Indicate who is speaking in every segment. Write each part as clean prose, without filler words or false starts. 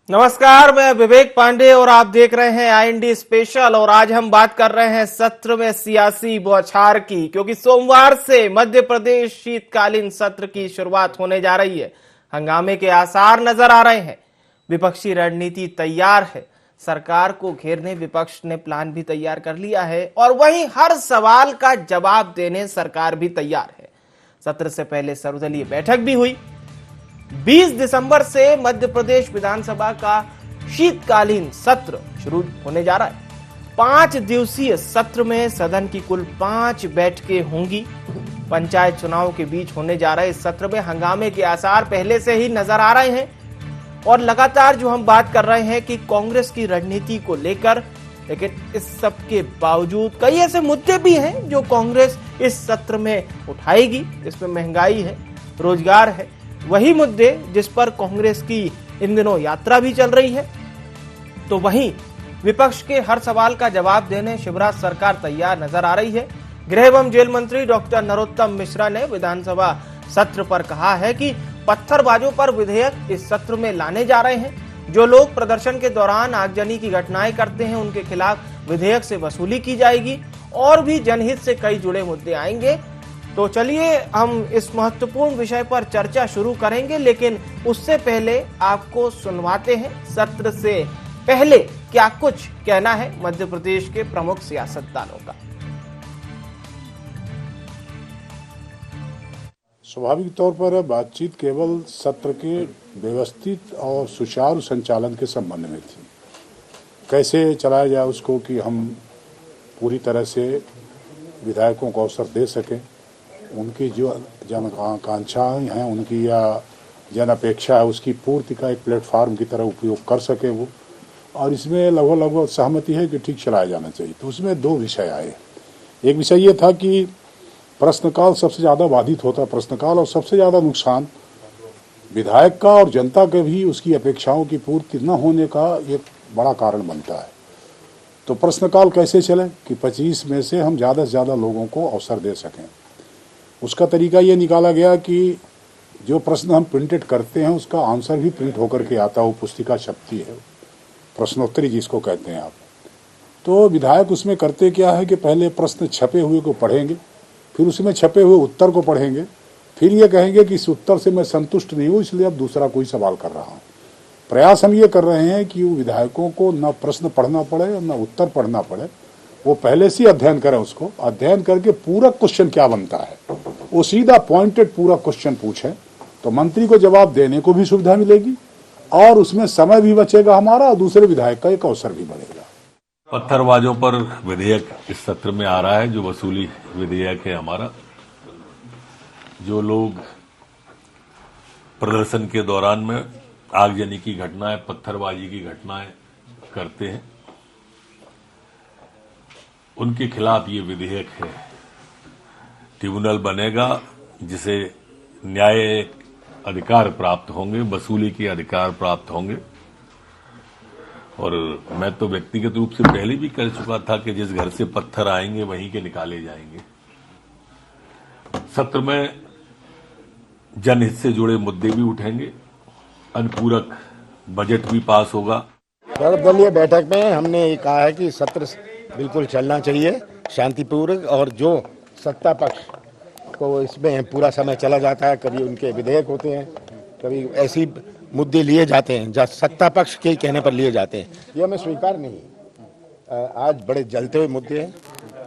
Speaker 1: नमस्कार, मैं विवेक पांडे और आप देख रहे हैं आईएनडी स्पेशल। और आज हम बात कर रहे हैं सत्र में सियासी बौछार की, क्योंकि सोमवार से मध्य प्रदेश शीतकालीन सत्र की शुरुआत होने जा रही है। हंगामे के आसार नजर आ रहे हैं। विपक्षी रणनीति तैयार है, सरकार को घेरने विपक्ष ने प्लान भी तैयार कर लिया है और वहीं हर सवाल का जवाब देने सरकार भी तैयार है। सत्र से पहले सर्वदलीय बैठक भी हुई। 20 दिसंबर से मध्य प्रदेश विधानसभा का शीतकालीन सत्र शुरू होने जा रहा है। 5 दिवसीय सत्र में सदन की कुल 5 बैठकें होंगी। पंचायत चुनाव के बीच होने जा रहे इस सत्र में हंगामे के आसार पहले से ही नजर आ रहे हैं और लगातार जो हम बात कर रहे हैं कि कांग्रेस की रणनीति को लेकर, लेकिन इस सब के बावजूद कई ऐसे मुद्दे भी हैं जो कांग्रेस इस सत्र में उठाएगी। इसमें महंगाई है, रोजगार है, वही मुद्दे जिस पर कांग्रेस की इन दिनों यात्रा भी चल रही है। तो वहीं विपक्ष के हर सवाल का जवाब देने शिवराज सरकार तैयार नजर आ रही है। गृह एवं जेल मंत्री डॉक्टर नरोत्तम मिश्रा ने विधानसभा सत्र पर कहा है कि पत्थरबाजों पर विधेयक इस सत्र में लाने जा रहे हैं। जो लोग प्रदर्शन के दौरान आगजनी की घटनाएं करते हैं उनके खिलाफ विधेयक से वसूली की जाएगी और भी जनहित से कई जुड़े मुद्दे आएंगे। तो चलिए हम इस महत्वपूर्ण विषय पर चर्चा शुरू करेंगे, लेकिन उससे पहले आपको सुनवाते हैं सत्र से पहले क्या कुछ कहना है मध्य प्रदेश के प्रमुख सियासतदानों का।
Speaker 2: स्वाभाविक तौर पर बातचीत केवल सत्र के व्यवस्थित और सुचारू संचालन के संबंध में थी। कैसे चलाया जाए उसको कि हम पूरी तरह से विधायकों को अवसर दे सकें, उनकी जो जन आकांक्षाएं हैं, उनकी या जन अपेक्षा है, उसकी पूर्ति का एक प्लेटफार्म की तरह उपयोग कर सके वो। और इसमें लगभग सहमति है कि ठीक चलाया जाना चाहिए। तो उसमें 2 विषय आए। एक विषय ये था कि प्रश्नकाल सबसे ज़्यादा बाधित होता है प्रश्नकाल, और सबसे ज़्यादा नुकसान विधायक का और जनता के भी उसकी अपेक्षाओं की पूर्ति न होने का एक बड़ा कारण बनता है। तो प्रश्नकाल कैसे चले कि 25 में से हम ज़्यादा से ज़्यादा लोगों को अवसर दे सकें। उसका तरीका ये निकाला गया कि जो प्रश्न हम प्रिंटेड करते हैं उसका आंसर भी प्रिंट होकर के आता है, वो पुस्तिका छपती है, प्रश्नोत्तरी जिसको कहते हैं आप। तो विधायक उसमें करते क्या है कि पहले प्रश्न छपे हुए को पढ़ेंगे, फिर उसमें छपे हुए उत्तर को पढ़ेंगे, फिर ये कहेंगे कि इस उत्तर से मैं संतुष्ट नहीं हूँ, इसलिए अब दूसरा कोई सवाल कर रहा हूँ। प्रयास हम ये कर रहे हैं कि विधायकों को न प्रश्न पढ़ना पड़े और न उत्तर पढ़ना पड़े, वो पहले से अध्ययन करें, उसको अध्ययन करके पूरा क्वेश्चन क्या बनता है वो सीधा पॉइंटेड पूरा क्वेश्चन पूछे, तो मंत्री को जवाब देने को भी सुविधा मिलेगी और उसमें समय भी बचेगा हमारा और दूसरे विधायक का एक अवसर भी बढ़ेगा।
Speaker 3: पत्थरबाजों पर विधेयक इस सत्र में आ रहा है, जो वसूली विधेयक है हमारा। जो लोग प्रदर्शन के दौरान में आगजनी की घटनाएं, पत्थरबाजी की घटनाएं करते हैं, उनके खिलाफ ये विधेयक है। ट्रिब्यूनल बनेगा जिसे न्याय अधिकार प्राप्त होंगे, वसूली के अधिकार प्राप्त होंगे। और मैं तो व्यक्तिगत रूप से पहले भी कह चुका था कि जिस घर से पत्थर आएंगे वहीं के निकाले जाएंगे। सत्र में जनहित से जुड़े मुद्दे भी उठेंगे, अनुपूरक बजट भी पास होगा।
Speaker 4: सर्वदलीय बैठक में हमने ये कहा है कि सत्र बिल्कुल चलना चाहिए शांतिपूर्वक, और जो सत्ता पक्ष को इसमें पूरा समय चला जाता है, कभी उनके विधेयक होते हैं, कभी ऐसी मुद्दे लिए जाते हैं जहाँ सत्ता पक्ष के कहने पर लिए जाते हैं, ये हमें स्वीकार नहीं। आज बड़े जलते हुए मुद्दे हैं।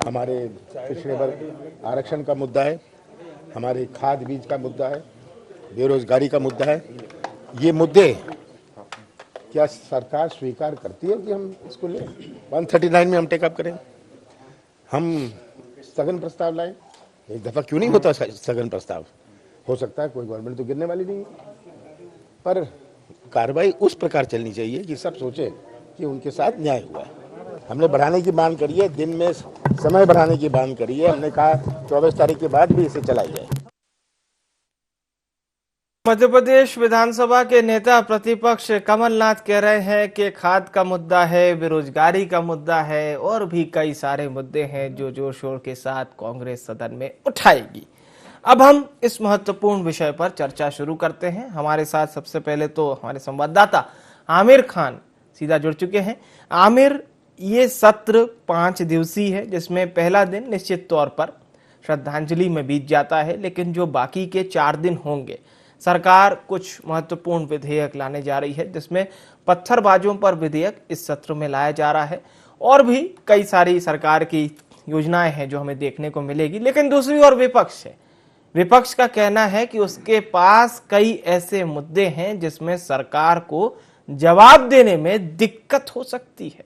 Speaker 4: हमारे पिछड़े वर्ग आरक्षण का मुद्दा है, हमारे खाद बीज का मुद्दा है, बेरोजगारी का मुद्दा है। ये मुद्दे क्या सरकार स्वीकार करती है कि हम इसको लें? 139 में हम टेकअप करें, हम स्थगन प्रस्ताव लाएं। एक दफा क्यों नहीं होता स्थगन प्रस्ताव? हो सकता है कोई गवर्नमेंट तो गिरने वाली नहीं, पर कार्रवाई उस प्रकार चलनी चाहिए कि सब सोचे कि उनके साथ न्याय हुआ है। हमने बढ़ाने की मांग करी है, दिन में समय बढ़ाने की मांग करी है। हमने कहा 24 तारीख के बाद भी इसे चलाई जाए।
Speaker 1: मध्य प्रदेश विधानसभा के नेता प्रतिपक्ष कमलनाथ कह रहे हैं कि खाद का मुद्दा है, बेरोजगारी का मुद्दा है और भी कई सारे मुद्दे हैं जो जोर शोर के साथ कांग्रेस सदन में उठाएगी। अब हम इस महत्वपूर्ण विषय पर चर्चा शुरू करते हैं। हमारे साथ सबसे पहले तो हमारे संवाददाता आमिर खान सीधा जुड़ चुके हैं। आमिर, ये सत्र 5 दिवसीय है जिसमें पहला दिन निश्चित तौर पर श्रद्धांजलि में बीत जाता है, लेकिन जो बाकी के 4 दिन होंगे, सरकार कुछ महत्वपूर्ण विधेयक लाने जा रही है जिसमें पत्थरबाजों पर विधेयक इस सत्र में लाया जा रहा है और भी कई सारी सरकार की योजनाएं हैं जो हमें देखने को मिलेगी। लेकिन दूसरी ओर विपक्ष है। विपक्ष का कहना है कि उसके पास कई ऐसे मुद्दे हैं जिसमें सरकार को जवाब देने में दिक्कत हो सकती है।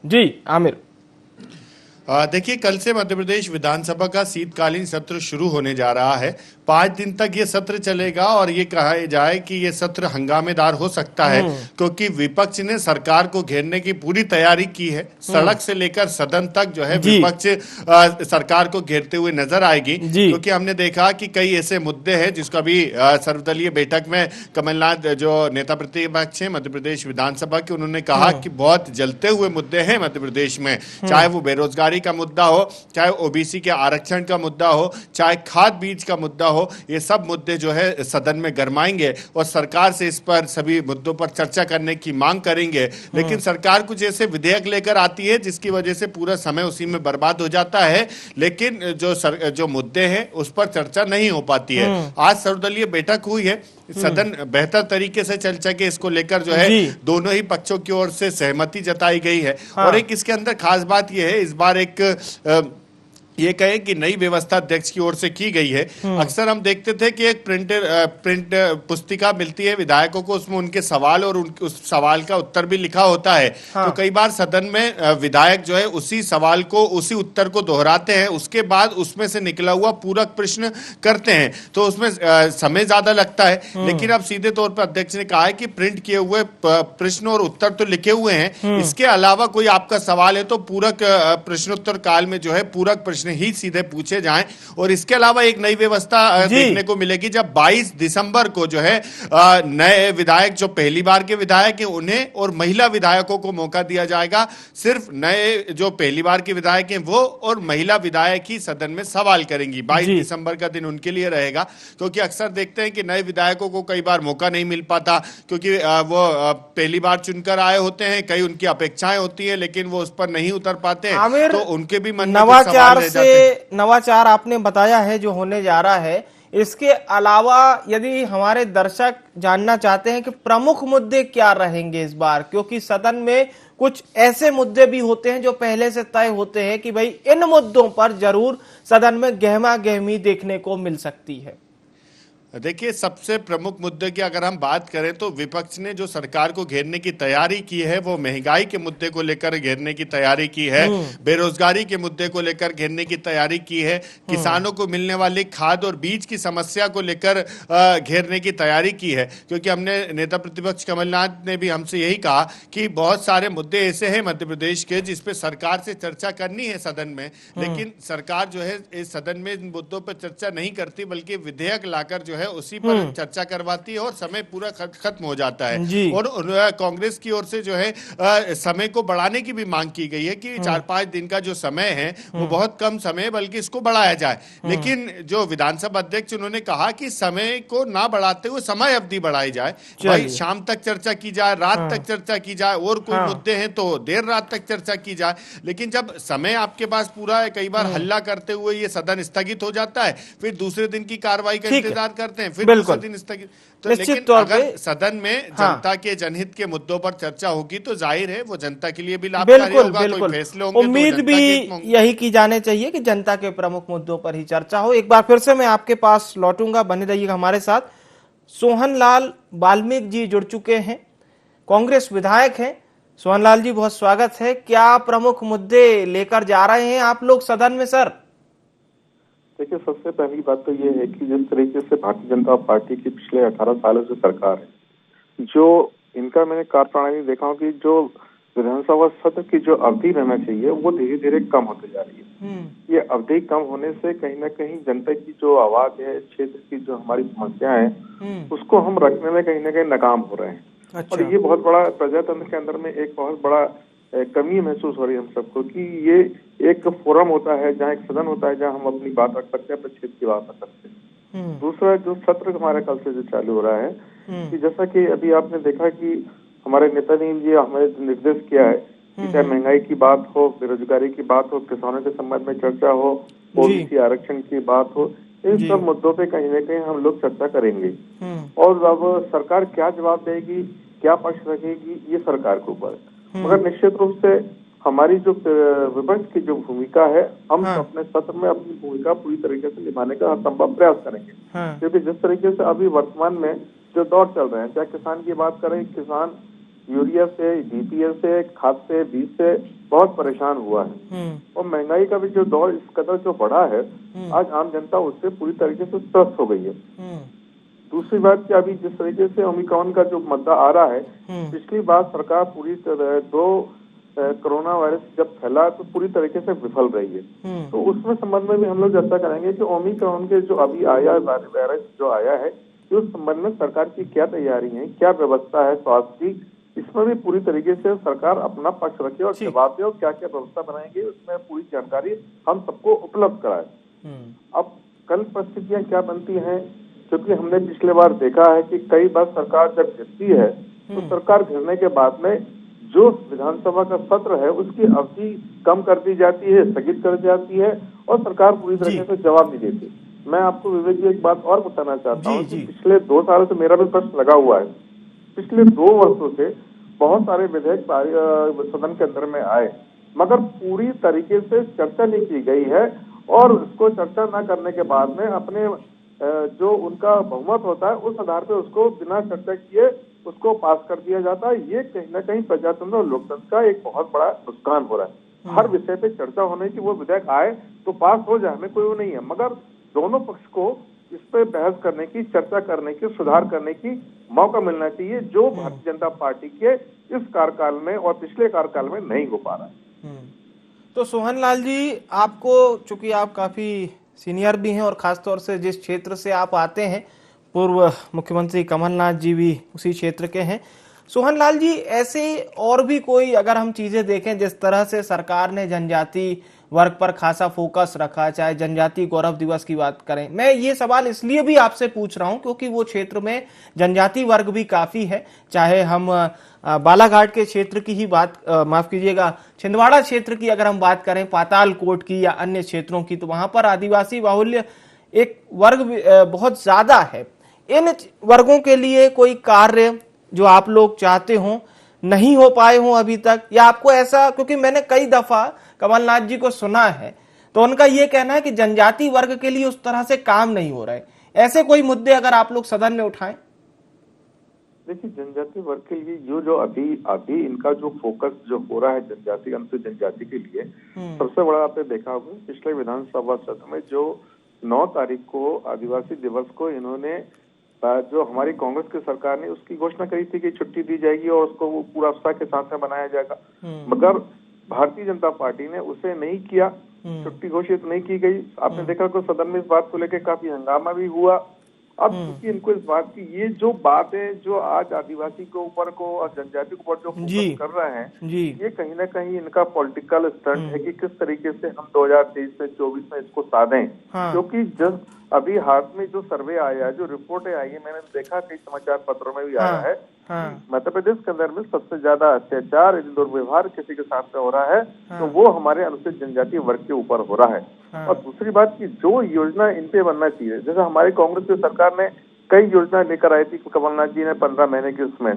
Speaker 1: जी आमिर।
Speaker 5: देखिए, कल से मध्य प्रदेश विधानसभा का शीतकालीन सत्र शुरू होने जा रहा है। 5 दिन तक ये सत्र चलेगा और ये कहा जाए कि ये सत्र हंगामेदार हो सकता है क्योंकि विपक्ष ने सरकार को घेरने की पूरी तैयारी की है। सड़क से लेकर सदन तक जो है विपक्ष सरकार को घेरते हुए नजर आएगी क्योंकि हमने देखा कि कई ऐसे मुद्दे हैं जिसका भी सर्वदलीय बैठक में कमलनाथ जो नेता प्रतिपक्ष है मध्य प्रदेश विधानसभा के, उन्होंने कहा कि बहुत जलते हुए मुद्दे हैं मध्य प्रदेश में, चाहे वो बेरोजगारी का मुद्दा हो, चाहे ओबीसी के आरक्षण का मुद्दा हो, चाहे खाद बीज का मुद्दा हो, ये सब मुद्दे जो है सदन में गरमाएंगे और सरकार से इस पर सभी मुद्दों पर चर्चा करने की मांग करेंगे। लेकिन सरकार कुछ ऐसे विधेयक लेकर आती है जिसकी वजह से पूरा समय उसी में बर्बाद हो जाता है, लेकिन जो मुद्दे हैं उस पर चर्चा नहीं हो पाती है। आज सर्वदलीय बैठक हुई है, सदन बेहतर तरीके से चल सके इसको लेकर जो है दोनों ही पक्षों की ओर से सहमति जताई गई है। और एक इसके अंदर खास बात यह है, इस बार एक ये कहे कि नई व्यवस्था अध्यक्ष की ओर से की गई है। अक्सर हम देखते थे कि एक प्रिंट पुस्तिका मिलती है विधायकों को, उसमें उनके सवाल और उस सवाल का उत्तर भी लिखा होता है। तो कई बार सदन में विधायक जो है उसी सवाल को, उसी उत्तर को दोहराते हैं, उसके बाद उसमें से निकला हुआ पूरक प्रश्न करते हैं, तो उसमें समय ज्यादा लगता है। लेकिन अब सीधे तौर पर अध्यक्ष ने कहा है कि प्रिंट किए हुए प्रश्न और उत्तर तो लिखे हुए हैं, इसके अलावा कोई आपका सवाल है तो पूरक प्रश्नोत्तर काल में जो है पूरक प्रश्न ही सीधे पूछे जाएं। और इसके अलावा एक नई व्यवस्था देखने को मिलेगी, जब 22 दिसंबर को जो है नए विधायक जो पहली बार के विधायक हैं उन्हें और महिला विधायकों को मौका दिया जाएगा। सिर्फ नए जो पहली बार के विधायक हैं वो और महिला विधायक ही सदन में सवाल करेंगी। 22 दिसंबर का दिन उनके लिए रहेगा क्योंकि अक्सर देखते हैं कि नए विधायकों को कई बार मौका नहीं मिल पाता क्योंकि वो पहली बार चुनकर आए होते हैं, कई उनकी अपेक्षाएं होती है लेकिन वो उस पर नहीं उतर पाते हैं, तो उनके भी मन में
Speaker 1: नवाचार आपने बताया है जो होने जा रहा है। इसके अलावा यदि हमारे दर्शक जानना चाहते हैं कि प्रमुख मुद्दे क्या रहेंगे इस बार, क्योंकि सदन में कुछ ऐसे मुद्दे भी होते हैं जो पहले से तय होते हैं कि भाई इन मुद्दों पर जरूर सदन में गहमा गहमी देखने को मिल सकती है।
Speaker 5: देखिए, सबसे प्रमुख मुद्दे की अगर हम बात करें तो विपक्ष ने जो सरकार को घेरने की तैयारी की है वो महंगाई के मुद्दे को लेकर घेरने की तैयारी की है, बेरोजगारी के मुद्दे को लेकर घेरने की तैयारी की है, किसानों को मिलने वाली खाद और बीज की समस्या को लेकर घेरने की तैयारी की है। क्योंकि हमने नेता प्रतिपक्ष कमलनाथ ने भी हमसे यही कहा कि बहुत सारे मुद्दे ऐसे हैं मध्य प्रदेश के जिसपे सरकार से चर्चा करनी है सदन में, लेकिन सरकार जो है इस सदन में इन मुद्दों पर चर्चा नहीं करती बल्कि विधेयक लाकर जो है उसी पर चर्चा करवाती है और समय पूरा खत्म हो जाता है। और कांग्रेस की ओर से जो है समय को बढ़ाने की भी मांग की गई है कि 4-5 दिन का जो समय है वो बहुत कम समय है बल्कि इसको बढ़ाया जाए। लेकिन जो विधानसभा अध्यक्ष उन्होंने कहा कि समय को ना बढ़ाते हुए समय अवधि बढ़ाई जाए, भाई शाम तक चर्चा की जाए, रात तक चर्चा की जाए, और कोई मुद्दे हैं तो देर रात तक चर्चा की जाए। लेकिन जब समय आपके पास पूरा है, कई बार हल्ला करते हुए ये सदन स्थगित हो जाता है, फिर दूसरे दिन की कार्रवाई का इंतजार करते हैं, फिर दूसरे दिन स्थगित। तो लेकिन अगर सदन में जनता के जनहित के मुद्दों पर चर्चा होगी तो जाहिर है वो जनता के लिए भी लाभकारी होगा, कोई फैसले होंगे।
Speaker 1: उम्मीद भी यही की जाने चाहिए कि जनता के प्रमुख मुद्दों पर ही चर्चा हो। एक बार फिर से मैं आपके पास लौटूंगा, बने रहिएगा हमारे साथ। सोहनलाल वाल्मीकि जी जुड़ चुके हैं, कांग्रेस विधायक हैं। सोहनलाल जी, बहुत स्वागत है। क्या प्रमुख मुद्दे लेकर जा रहे हैं आप लोग सदन में सर?
Speaker 6: देखिए, सबसे पहली बात तो ये है कि जिस तरीके से भारतीय जनता पार्टी की पिछले 18 सालों से सरकार है, जो इनका मैंने कार्यप्रणाली देखा हूँ कि जो विधानसभा सत्र की जो अवधि रहना चाहिए वो धीरे धीरे कम होते जा रही है। ये अवधि कम होने से कहीं ना कहीं जनता की जो आवाज है, क्षेत्र की जो हमारी समस्या है, उसको हम रखने में कहीं ना कहीं नाकाम हो रहे हैं। अच्छा। और ये बहुत बड़ा प्रजातंत्र के अंदर में एक बहुत बड़ा कमी महसूस हो रही है हम सबको कि ये एक फोरम होता है, जहाँ एक सदन होता है, जहाँ हम अपनी बात रख सकते हैं, अपने क्षेत्र की बात रख सकते हैं। दूसरा जो सत्र हमारे कल से जो चालू हो रहा है कि जैसा कि अभी आपने देखा कि हमारे नेता ने जी हमें निर्देश किया है कि चाहे महंगाई की बात हो, बेरोजगारी की बात हो, किसानों के संबंध में चर्चा हो, ओबीसी आरक्षण की बात हो, इन सब मुद्दों पे कहीं न कहीं हम लोग चर्चा करेंगे। और अब सरकार क्या जवाब देगी, क्या पक्ष रखेगी, ये सरकार के ऊपर। मगर निश्चित रूप से हमारी जो विपक्ष की जो भूमिका है, हम अपने सत्र में अपनी भूमिका पूरी तरीके से निभाने का संभव प्रयास करेंगे। क्योंकि जिस तरीके से अभी वर्तमान में जो दौर चल रहे हैं, चाहे किसान की बात करें, किसान यूरिया से, डीपीएल से, खाद से, बीज से बहुत परेशान हुआ है। और महंगाई का भी जो दौर इस कदर जो बढ़ा है, आज आम जनता उससे पूरी तरीके से त्रस्त हो गई है। दूसरी बात कि अभी जिस तरीके से ओमिक्रॉन का जो मुद्दा आ रहा है, पिछली बार सरकार पूरी तरह कोरोना वायरस जब फैला तो पूरी तरीके से विफल रही है। तो उसमें संबंध में भी हम लोग चर्चा करेंगे कि ओमिक्रॉन के जो अभी आया वायरस जो आया है, उस संबंध में सरकार की क्या तैयारी है, क्या व्यवस्था है स्वास्थ्य की, इसमें भी पूरी तरीके से सरकार अपना पक्ष रखे और जवाब दे और क्या क्या व्यवस्था बनाएंगे, उसमें पूरी जानकारी हम सबको उपलब्ध कराए। अब कल परिस्थितियां क्या बनती हैं, क्योंकि हमने पिछले बार देखा है कि कई बार सरकार जब गिरती है तो सरकार गिरने के बाद में जो विधानसभा का सत्र है उसकी अवधि कम कर दी जाती है, स्थगित कर दी जाती है और सरकार पूरी तरीके से जवाब नहीं देती। मैं आपको विवेक जी एक बात और बताना चाहता हूँ कि पिछले 2 सालों से मेरा भी प्रश्न लगा हुआ है। पिछले 2 वर्षों से बहुत सारे विधेयक सदन के अंदर में आए, मगर पूरी तरीके से चर्चा नहीं की गई है और उसको चर्चा न करने के बाद में अपने जो उनका बहुमत होता है उस आधार पे उसको बिना चर्चा किए उसको पास कर दिया जाता है। ये कहीं ना कहीं प्रजातंत्र और लोकतंत्र का एक बहुत बड़ा नुकसान हो रहा है। हर विषय पे चर्चा होने की, वो विधेयक आए तो पास हो जाए, हमें कोई वो नहीं है, मगर दोनों पक्ष को इस पे बहस करने की, चर्चा करने की, सुधार करने की मौका मिलना चाहिए, जो भारतीय जनता पार्टी के इस कार्यकाल में और पिछले कार्यकाल में नहीं हो पा रहा है।
Speaker 1: तो सोहन लाल जी, आपको चूंकि आप काफी सीनियर भी हैं और खासतौर से जिस क्षेत्र से आप आते हैं, पूर्व मुख्यमंत्री कमलनाथ जी भी उसी क्षेत्र के हैं। सोहन लाल जी, ऐसे और भी कोई अगर हम चीजें देखें, जिस तरह से सरकार ने जनजाति वर्ग पर खासा फोकस रखा, चाहे जनजाति गौरव दिवस की बात करें, मैं ये सवाल इसलिए भी आपसे पूछ रहा हूं क्योंकि वो क्षेत्र में जनजाति वर्ग भी काफी है। चाहे हम बालाघाट के क्षेत्र की ही बात, माफ कीजिएगा, छिंदवाड़ा क्षेत्र की अगर हम बात करें, पातालकोट की या अन्य क्षेत्रों की, तो वहां पर आदिवासी बाहुल्य एक वर्ग बहुत ज्यादा है। इन वर्गों के लिए कोई कार्य जो आप लोग चाहते हो नहीं हो पाए हो अभी तक, या आपको ऐसा, क्योंकि मैंने कई दफा कमलनाथ जी को सुना है तो उनका यह कहना है कि जनजाति वर्ग के लिए उस तरह से काम नहीं हो रहा है, ऐसे कोई मुद्दे अगर आप लोग सदन में उठाएं?
Speaker 6: देखिए, जनजाति वर्ग के लिए जो अभी इनका जो फोकस जो हो रहा है जनजाति, अनुसूचित जनजाति के लिए, सबसे बड़ा आपने देखा होगा पिछले विधानसभा सत्र में जो 9 तारीख को आदिवासी दिवस को इन्होंने, जो हमारी कांग्रेस की सरकार ने उसकी घोषणा करी थी कि छुट्टी दी जाएगी और उसको वो पूरा उत्साह के साथ में मनाया जाएगा, मगर भारतीय जनता पार्टी ने उसे नहीं किया, छुट्टी घोषित नहीं की गई। आपने देखा कि सदन में इस बात को लेकर काफी हंगामा भी हुआ। अब क्योंकि इनको इस बात की, ये जो बात है जो आज आदिवासी के ऊपर को और जनजाति के ऊपर जो फोकस कर रहे हैं, ये कहीं ना कहीं इनका पॉलिटिकल स्टंट है कि किस तरीके से हम 2023 में 24 में इसको साधें। क्योंकि जब अभी हाथ में जो सर्वे आया है, जो रिपोर्टें आई है, मैंने देखा कई समाचार पत्रों में भी आया है, मध्य प्रदेश के अंदर में सबसे ज्यादा अत्याचार, दुर्व्यवहार किसी के साथ में हो रहा है तो वो हमारे अनुसूचित जनजाति वर्ग के ऊपर हो रहा है। और दूसरी बात की जो योजना इन पे बनना चाहिए, जैसे हमारी कांग्रेस की सरकार ने कई योजना लेकर आई थी, कमलनाथ जी ने 15 महीने की, उसमें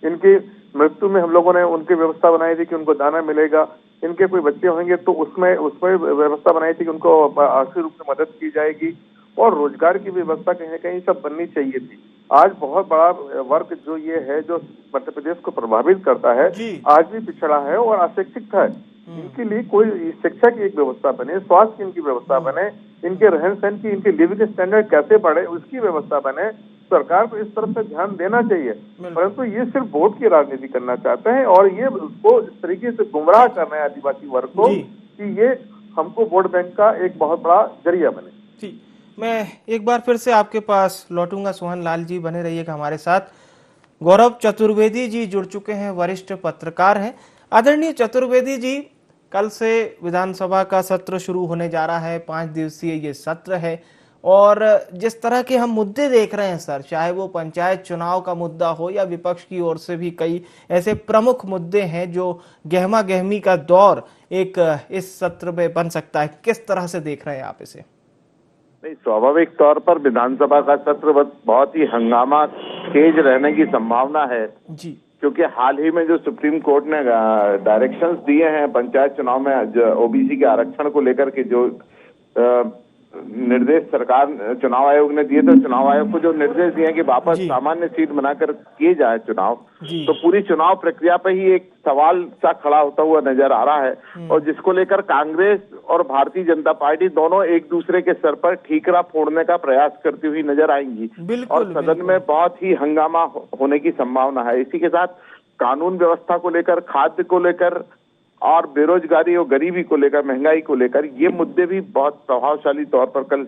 Speaker 6: इनकी मृत्यु में हम लोगों ने उनकी व्यवस्था बनाई थी कि उनको दाना मिलेगा, इनके कोई बच्चे होंगे तो उसमें व्यवस्था बनाई थी कि उनको आर्थिक रूप से मदद की जाएगी और रोजगार की व्यवस्था कहीं ना कहीं सब बननी चाहिए थी। आज बहुत बड़ा वर्ग जो ये है जो मध्य प्रदेश को प्रभावित करता है, आज भी पिछड़ा है और अशिक्षित है। इनके लिए कोई शिक्षा की एक व्यवस्था बने, स्वास्थ्य की इनकी व्यवस्था बने, इनके रहन सहन की, इनके लिविंग स्टैंडर्ड कैसे बढ़े उसकी व्यवस्था बने। सरकार को इस तरफ से ध्यान देना चाहिए, परंतु ये सिर्फ वोट की राजनीति करना चाहते हैं और ये उसको इस तरीके से गुमराह कर रहे हैं आदिवासी वर्ग को कि ये हमको वोट बैंक का एक बहुत बड़ा जरिया बने।
Speaker 1: ठीक, मैं एक बार फिर से आपके पास लौटूंगा। सोहन लाल जी बने रहिएगा हमारे साथ। गौरव चतुर्वेदी जी जुड़ चुके हैं, वरिष्ठ पत्रकार हैं। आदरणीय चतुर्वेदी जी, कल से विधानसभा का सत्र शुरू होने जा रहा है, 5 दिवसीय ये सत्र है और जिस तरह के हम मुद्दे देख रहे हैं सर, चाहे वो पंचायत चुनाव का मुद्दा हो या विपक्ष की ओर से भी कई ऐसे प्रमुख मुद्दे हैं जो गहमा गहमी का दौर एक इस सत्र में बन सकता है, किस तरह से देख रहे हैं आप इसे?
Speaker 7: नहीं, स्वाभाविक तौर पर विधानसभा का सत्र बहुत ही हंगामा तेज रहने की संभावना है
Speaker 1: जी,
Speaker 7: क्योंकि हाल ही में जो सुप्रीम कोर्ट ने डायरेक्शंस दिए हैं पंचायत चुनाव में ओबीसी के आरक्षण को लेकर के जो निर्देश सरकार चुनाव आयोग ने दिए, तो चुनाव आयोग को जो निर्देश दिए हैं कि वापस सामान्य सीट बनाकर किए जाए चुनाव, तो पूरी चुनाव प्रक्रिया पे ही एक सवाल सा खड़ा होता हुआ नजर आ रहा है और जिसको लेकर कांग्रेस और भारतीय जनता पार्टी दोनों एक दूसरे के सर पर ठीकरा फोड़ने का प्रयास करती हुई नजर आएंगी और सदन में बहुत ही हंगामा होने की संभावना है। इसी के साथ कानून व्यवस्था को लेकर, खाद्य को लेकर और बेरोजगारी और गरीबी को लेकर, महंगाई को लेकर ये मुद्दे भी बहुत प्रभावशाली तौर पर कल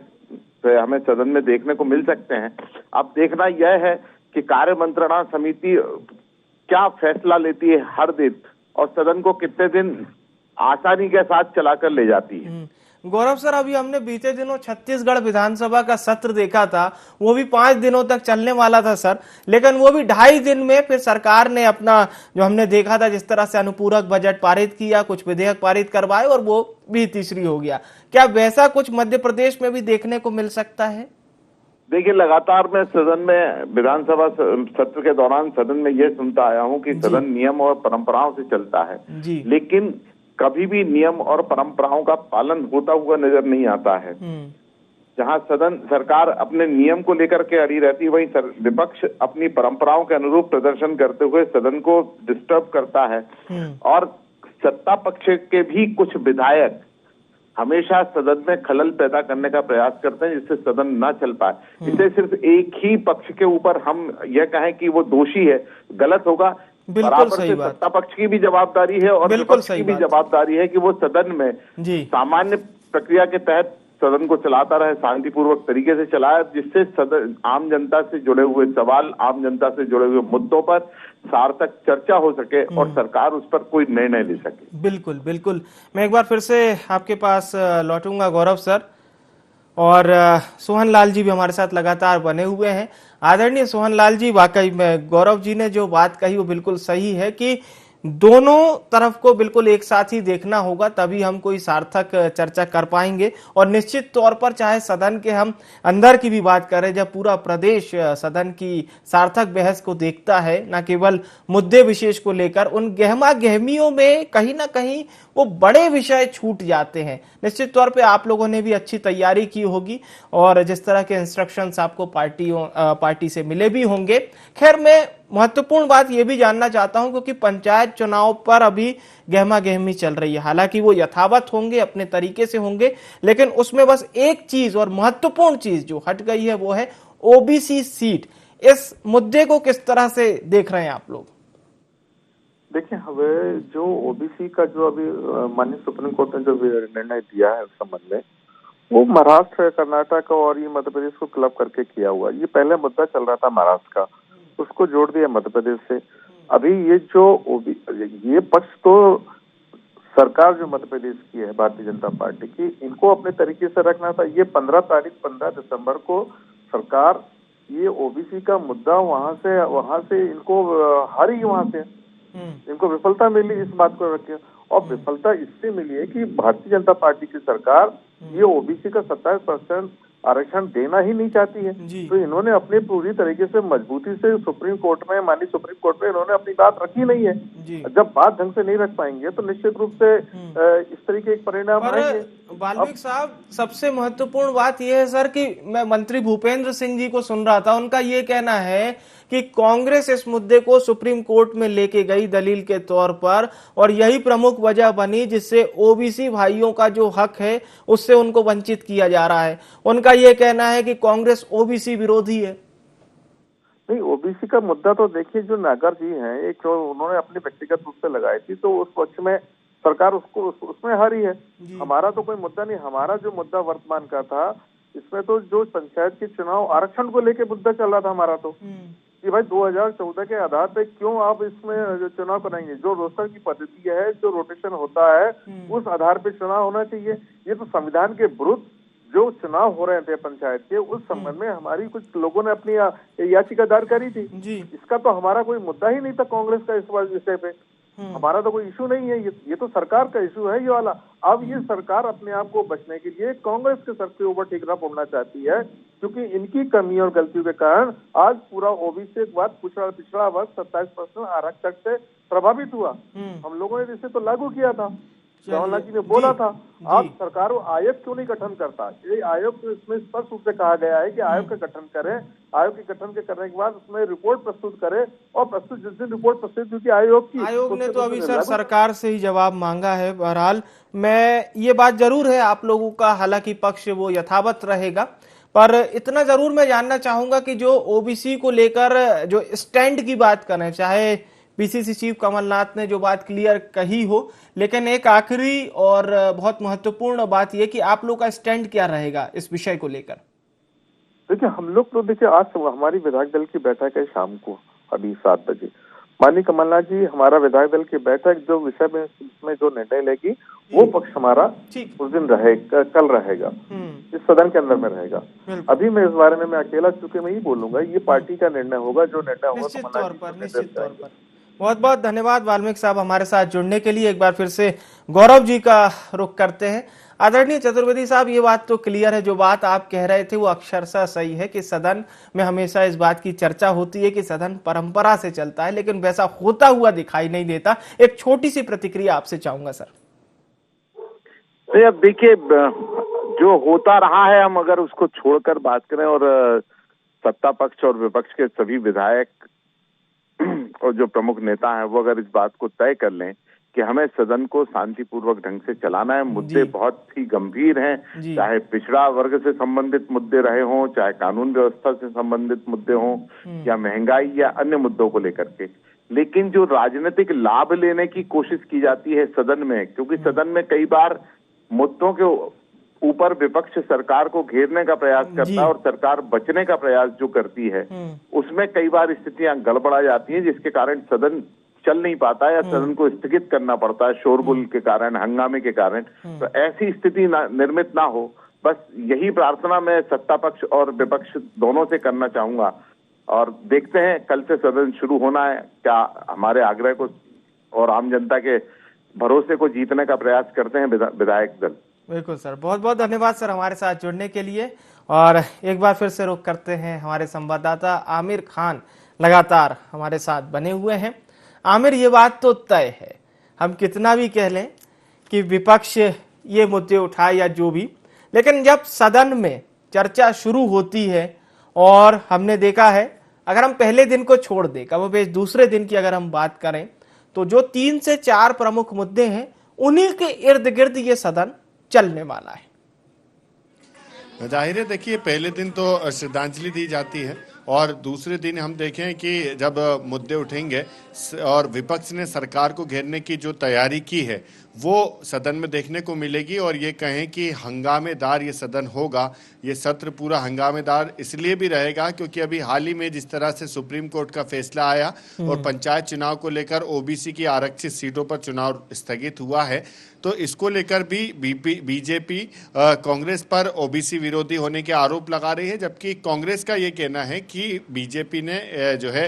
Speaker 7: हमें सदन में देखने को मिल सकते हैं। अब देखना यह है कि कार्य मंत्रणा समिति क्या फैसला लेती है हर दिन और सदन को कितने दिन आसानी के साथ चलाकर ले जाती है।
Speaker 1: गौरव सर, अभी हमने बीते दिनों छत्तीसगढ़ विधानसभा का सत्र देखा था, वो भी 5 दिनों तक चलने वाला था सर, लेकिन वो भी 2.5 दिन में फिर सरकार ने अपना जो हमने देखा था जिस तरह से अनुपूरक बजट पारित किया, कुछ विधेयक पारित करवाए और वो भी तीसरी हो गया। क्या वैसा कुछ मध्य प्रदेश में भी देखने को मिल सकता है?
Speaker 7: देखिए, लगातार मैं सदन में विधानसभा सत्र के दौरान सदन में यह सुनता आया हूं कि सदन नियम और परंपराओं से चलता है, लेकिन कभी भी नियम और परंपराओं का पालन होता हुआ नजर नहीं आता है। जहां सदन सरकार अपने नियम को लेकर के अड़ी रहती है, वहीं विपक्ष अपनी परंपराओं के अनुरूप प्रदर्शन करते हुए सदन को डिस्टर्ब करता है और सत्ता पक्ष के भी कुछ विधायक हमेशा सदन में खलल पैदा करने का प्रयास करते हैं जिससे सदन न चल पाए। इसे सिर्फ एक ही पक्ष के ऊपर हम यह कहें कि वो दोषी है, गलत होगा। बराबर से सत्ता पक्ष की भी जवाबदारी है और विपक्ष की भी जवाबदारी है कि वो सदन में सामान्य प्रक्रिया के तहत सदन को चलाता रहे, शांतिपूर्वक तरीके से चलाए, जिससे सदन आम जनता से जुड़े हुए सवाल, आम जनता से जुड़े हुए मुद्दों पर सार्थक चर्चा हो सके और सरकार उस पर कोई निर्णय ले सके।
Speaker 1: बिल्कुल बिल्कुल, मैं एक बार फिर से आपके पास लौटूंगा गौरव सर, और सोहन लाल जी भी हमारे साथ लगातार बने हुए हैं। आदरणीय सोहन लाल जी, वाकई में गौरव जी ने जो बात कही वो बिल्कुल सही है कि दोनों तरफ को बिल्कुल एक साथ ही देखना होगा, तभी हम कोई सार्थक चर्चा कर पाएंगे। और निश्चित तौर पर चाहे सदन के हम अंदर की भी बात करें, जब पूरा प्रदेश सदन की सार्थक बहस को देखता है, न केवल मुद्दे विशेष को लेकर, उन गहमा गहमियों में कहीं ना कहीं वो बड़े विषय छूट जाते हैं। निश्चित तौर पे आप लोगों ने भी अच्छी तैयारी की होगी और जिस तरह के इंस्ट्रक्शंस आपको पार्टी से मिले भी होंगे। खैर, मैं महत्वपूर्ण बात यह भी जानना चाहता हूं क्योंकि पंचायत चुनाव पर अभी गहमा गहमी चल रही है, हालांकि वो यथावत होंगे, अपने तरीके से होंगे, लेकिन उसमें बस एक चीज और महत्वपूर्ण चीज जो हट गई है वो है ओबीसी सीट। इस मुद्दे को किस तरह से देख रहे हैं आप लोग?
Speaker 6: देखिए, हमें जो ओबीसी का जो अभी माननीय सुप्रीम कोर्ट ने जो निर्णय दिया है उस संबंध में, वो महाराष्ट्र, कर्नाटक और ये मध्य प्रदेश को क्लब करके किया हुआ। ये पहले मुद्दा चल रहा था महाराष्ट्र का, उसको जोड़ दिया मध्य प्रदेश से। अभी ये जो ये पक्ष तो सरकार जो मध्य प्रदेश की है, भारतीय जनता पार्टी की, इनको अपने तरीके से रखना था। ये 15 दिसंबर को सरकार ये ओबीसी का मुद्दा वहां से इनको हारी, वहां से इनको विफलता मिली इस बात को रखे, और विफलता इससे मिली है कि भारतीय जनता पार्टी की सरकार ये ओबीसी का 27% आरक्षण देना ही नहीं चाहती है। तो इन्होंने अपने पूरी तरीके से मजबूती से माननीय सुप्रीम कोर्ट में इन्होंने अपनी बात रखी नहीं है। जब बात ढंग से नहीं रख पाएंगे तो निश्चित रूप से इस तरीके के परिणाम आएंगे।
Speaker 1: वाल्मीकि साहब, सबसे महत्वपूर्ण बात यह है सर कि मैं मंत्री भूपेंद्र सिंह जी को सुन रहा था, उनका ये कहना है कि कांग्रेस इस मुद्दे को सुप्रीम कोर्ट में लेके गई दलील के तौर पर, और यही प्रमुख वजह बनी जिससे ओबीसी भाइयों का जो हक है उससे उनको वंचित किया जा रहा है। उनका ये कहना है कि कांग्रेस ओबीसी विरोधी है।
Speaker 6: नहीं, ओबीसी का मुद्दा तो देखिए, जो नागर जी हैं, एक जो उन्होंने अपनी व्यक्तिगत रूप से लगाई थी, तो उस पक्ष में सरकार उसमें हारी है। हमारा तो कोई मुद्दा नहीं। हमारा जो मुद्दा वर्तमान का था, इसमें तो जो पंचायत के चुनाव आरक्षण को लेके मुद्दा चल रहा था हमारा, तो कि भाई 2014 के आधार पे क्यों आप इसमें चुनाव कराएंगे? जो रोस्टर की पद्धति है, जो रोटेशन होता है, उस आधार पे चुनाव होना चाहिए। ये तो संविधान के विरुद्ध जो चुनाव हो रहे थे पंचायत के, उस संबंध में हमारी कुछ लोगों ने अपनी याचिका दायर करी थी
Speaker 1: जी।
Speaker 6: इसका तो हमारा कोई मुद्दा ही नहीं था कांग्रेस का इस विषय पे। हमारा तो कोई इशू नहीं है, ये तो सरकार का इशू है ये वाला। अब ये सरकार अपने आप को बचने के लिए कांग्रेस के सर के ऊपर ठीकरा फोड़ना चाहती है, क्योंकि इनकी कमी और गलतियों के कारण आज पूरा ओबीसी के बाद पिछड़ा वर्ग 27% आरक्षण से प्रभावित हुआ। हम लोगों ने इसे तो लागू किया था, कमलनाथ जी ने बोला था। आप सरकार आयोग क्यों नहीं गठन करता? ये आयोग तो इसमें स्पष्ट रूप से कहा गया है कि आयोग का गठन करें, आयोग के गठन के करने के बाद उसमें रिपोर्ट प्रस्तुत करें, और प्रस्तुत जिस दिन रिपोर्ट प्रस्तुत हुई आयोग की,
Speaker 1: आयोग ने तो अभी सर सरकार से ही जवाब मांगा है। बहरहाल मैं ये बात जरूर है, आप लोगों का हालांकि पक्ष वो यथावत रहेगा, पर इतना जरूर मैं जानना चाहूंगा कि जो ओबीसी को लेकर जो स्टैंड की बात करें, चाहे पीसीसी चीफ कमलनाथ ने जो बात क्लियर कही हो, लेकिन एक आखिरी और बहुत महत्वपूर्ण बात यह कि आप लोग का स्टैंड क्या रहेगा इस विषय को लेकर?
Speaker 6: देखिए, हम लोग तो देखिए आज हमारी विधायक दल की बैठक है शाम को अभी 7 बजे। माननीय कमलनाथ जी हमारा विधायक दल की बैठक जो विषय में इसमें जो निर्णय लेगी वो पक्ष हमारा उस दिन रहेगा, कल रहेगा, इस सदन के अंदर में रहेगा। अभी मैं इस बारे में मैं अकेला चूंकि मैं ही बोलूंगा, ये पार्टी का निर्णय होगा, जो निर्णय होगा
Speaker 1: निश्चित तौर पर। बहुत बहुत धन्यवाद वाल्मीकि साहब हमारे साथ जुड़ने के लिए। एक बार फिर से गौरव जी का रुख करते हैं। आदरणीय चतुर्वेदी साहब, ये बात तो क्लियर है, जो बात आप कह रहे थे वो अक्षरशः सही है कि सदन में हमेशा इस बात की चर्चा होती है कि सदन परंपरा से चलता है, लेकिन वैसा होता हुआ दिखाई नहीं देता। एक छोटी सी प्रतिक्रिया आपसे चाहूंगा सर।
Speaker 7: अब देखिए, जो होता रहा है, हम अगर उसको छोड़कर बात करें और सत्ता पक्ष और विपक्ष के सभी विधायक और जो प्रमुख नेता हैं वो अगर इस बात को तय कर लें कि हमें सदन को शांतिपूर्वक ढंग से चलाना है, मुद्दे बहुत ही गंभीर हैं, चाहे पिछड़ा वर्ग से संबंधित मुद्दे रहे हों, चाहे कानून व्यवस्था से संबंधित मुद्दे हों, या महंगाई या अन्य मुद्दों को लेकर के, लेकिन जो राजनीतिक लाभ लेने की कोशिश की जाती है सदन में, क्योंकि सदन में कई बार मुद्दों के ऊपर विपक्ष सरकार को घेरने का प्रयास करता है और सरकार बचने का प्रयास जो करती है, उसमें कई बार स्थितियां गड़बड़ा जाती हैं, जिसके कारण सदन चल नहीं पाता है या सदन को स्थगित करना पड़ता है शोरगुल के कारण, हंगामे के कारण। तो ऐसी स्थिति निर्मित ना हो, बस यही प्रार्थना मैं सत्ता पक्ष और विपक्ष दोनों से करना चाहूंगा। और देखते हैं कल से सदन शुरू होना है, क्या हमारे आग्रह को और आम जनता के भरोसे को जीतने का प्रयास करते हैं विधायक दल।
Speaker 1: बिल्कुल सर, बहुत बहुत धन्यवाद सर हमारे साथ जुड़ने के लिए। और एक बार फिर से रुख करते हैं हमारे संवाददाता आमिर खान लगातार हमारे साथ बने हुए हैं। आमिर, ये बात तो तय है, हम कितना भी कह लें कि विपक्ष ये मुद्दे उठाए या जो भी, लेकिन जब सदन में चर्चा शुरू होती है, और हमने देखा है अगर हम पहले दिन को छोड़ दें, कभी दूसरे दिन की अगर हम बात करें, तो जो 3 से 4 प्रमुख मुद्दे हैं उन्हीं के इर्द गिर्द ये सदन चलने वाला है।
Speaker 5: जाहिर है, देखिए पहले दिन तो श्रद्धांजलि दी जाती है और दूसरे दिन हम देखें कि जब मुद्दे उठेंगे और विपक्ष ने सरकार को घेरने की जो तैयारी की है वो सदन में देखने को मिलेगी। और ये कहें कि हंगामेदार ये सदन होगा, ये सत्र पूरा हंगामेदार इसलिए भी रहेगा क्योंकि अभी हाल ही में जिस तरह से सुप्रीम कोर्ट का फैसला आया और पंचायत चुनाव को लेकर ओबीसी की आरक्षित सीटों पर चुनाव स्थगित हुआ है, तो इसको लेकर भी बीजेपी कांग्रेस पर ओबीसी विरोधी होने के आरोप लगा रही है, जबकि कांग्रेस का ये कहना है कि बीजेपी ने जो है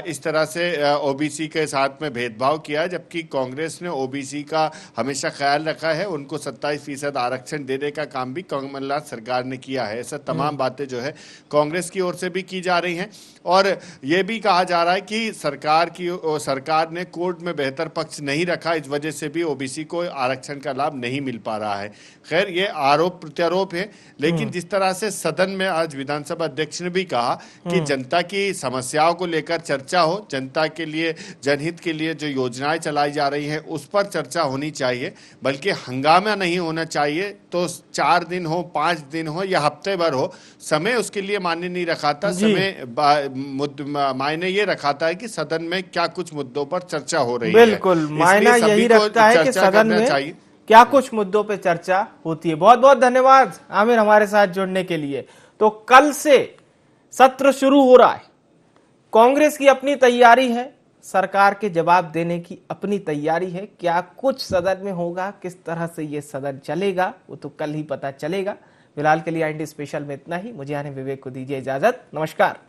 Speaker 5: इस तरह से ओबीसी के साथ में भेदभाव किया, जबकि कांग्रेस ने ओबीसी का हमेशा ख्याल रखा है, उनको 27% आरक्षण देने का काम भी कमलनाथ सरकार ने किया है। ऐसा तमाम बातें जो है कांग्रेस की ओर से भी की जा रही हैं। और ये भी कहा जा रहा है कि सरकार ने कोर्ट में बेहतर पक्ष नहीं रखा, इस वजह से भी ओबीसी को आरक्षण का लाभ नहीं मिल पा रहा है। खैर, ये आरोप प्रत्यारोप है, लेकिन जिस तरह से सदन में आज विधानसभा अध्यक्ष ने भी कहा कि जनता की समस्याओं को लेकर चर्चा हो, जनता के लिए जनहित के लिए जो योजनाएं चलाई जा रही हैं उस पर चर्चा होनी चाहिए, बल्कि हंगामा नहीं होना चाहिए। तो 4 दिन हो, 5 दिन हो या हफ्ते भर हो, समय उसके लिए मायने नहीं रखा था। समय मायने ये रखा था कि सदन में क्या कुछ मुद्दों पर चर्चा हो रही है।
Speaker 1: बिल्कुल, मायना यही रखता है कि सदन में क्या कुछ मुद्दों पे चर्चा होती है। बहुत बहुत धन्यवाद आमिर हमारे साथ जुड़ने के लिए। तो कल से सत्र शुरू हो रहा है, कांग्रेस की अपनी तैयारी है, सरकार के जवाब देने की अपनी तैयारी है। क्या कुछ सदन में होगा, किस तरह से ये सदन चलेगा, वो तो कल ही पता चलेगा। फिलहाल के लिए IND स्पेशल में इतना ही। मुझे यानी विवेक को दीजिए इजाजत। नमस्कार।